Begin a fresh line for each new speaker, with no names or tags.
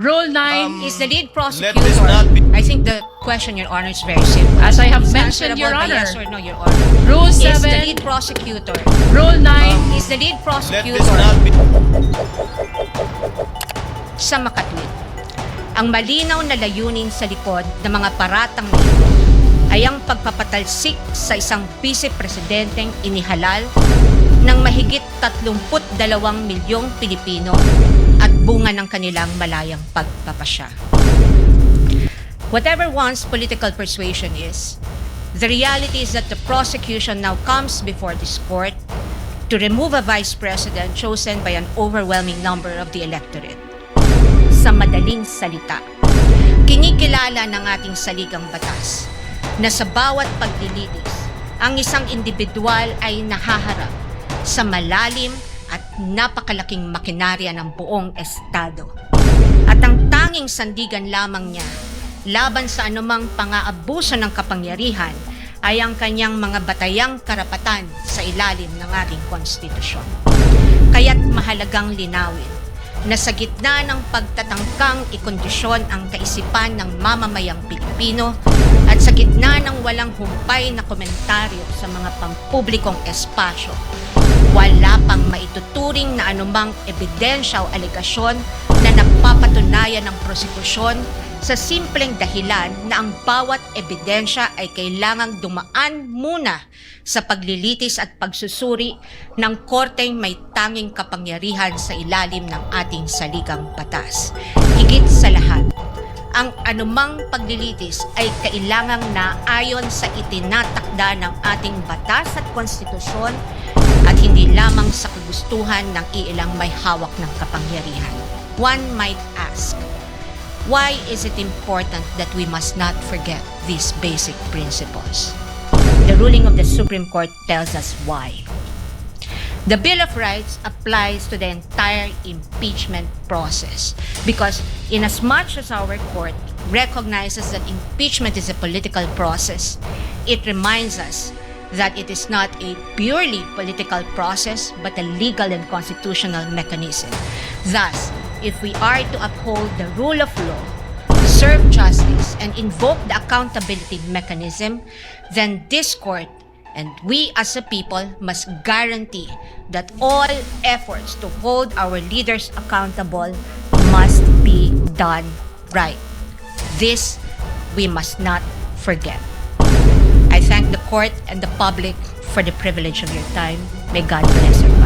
Rule 9.
Is the lead prosecutor.
Let this not be.
I think the question, Your Honor, is very simple.
As I have
It's
mentioned, Your
answerable by
Honor.
Yes or no, Your Honor.
Rule
Is the
7.
lead prosecutor.
Rule 9.
Is the lead
Let
prosecutor.
this not be.
Sa makatwid. Ang malinaw na layunin sa likod ng mga paratang na ito ay ang pagpapatalsik sa isang vice-presidenteng inihalal ng mahigit 32 milyong Pilipino at bunga ng kanilang malayang pagpapasya. Whatever one's political persuasion is, the reality is that the prosecution now comes before this court to remove a vice president chosen by an overwhelming number of the electorate. Sa madaling salita, kinikilala ng ating saligang batas na sa bawat paglilitis, ang isang individual ay nahaharap sa malalim at napakalaking makinarya ng buong estado. At ang tanging sandigan lamang niya laban sa anumang pang-aabuso ng kapangyarihan ay ang kanyang mga batayang karapatan sa ilalim ng ating konstitusyon. Kaya't mahalagang linawin na sa gitna ng pagtatangkang ikondisyon ang kaisipan ng mamamayang Pilipino at sa gitna ng walang humpay na komentaryo sa mga pampublikong espasyo, wala pang maituturing na anumang ebidensya o alegasyon na napapatunayan ng prosekusyon sa simpleng dahilan na ang bawat ebidensya ay kailangang dumaan muna sa paglilitis at pagsusuri ng korteng may tanging kapangyarihan sa ilalim ng ating saligang batas. Higit sa lahat, ang anumang paglilitis ay kailangang naayon sa itinatakda ng ating batas at konstitusyon at hindi lamang sa kagustuhan ng iilang may hawak ng kapangyarihan. One might ask, why is it important that we must not forget these basic principles? The ruling of the Supreme Court tells us why. The Bill of Rights applies to the entire impeachment process because inasmuch as our court recognizes that impeachment is a political process, it reminds us that it is not a purely political process but a legal and constitutional mechanism. Thus, if we are to uphold the rule of law, serve justice, and invoke the accountability mechanism, then this court and we as a people must guarantee that all efforts to hold our leaders accountable must be done right. This we must not forget. I thank the court and the public for the privilege of your time. May God bless you.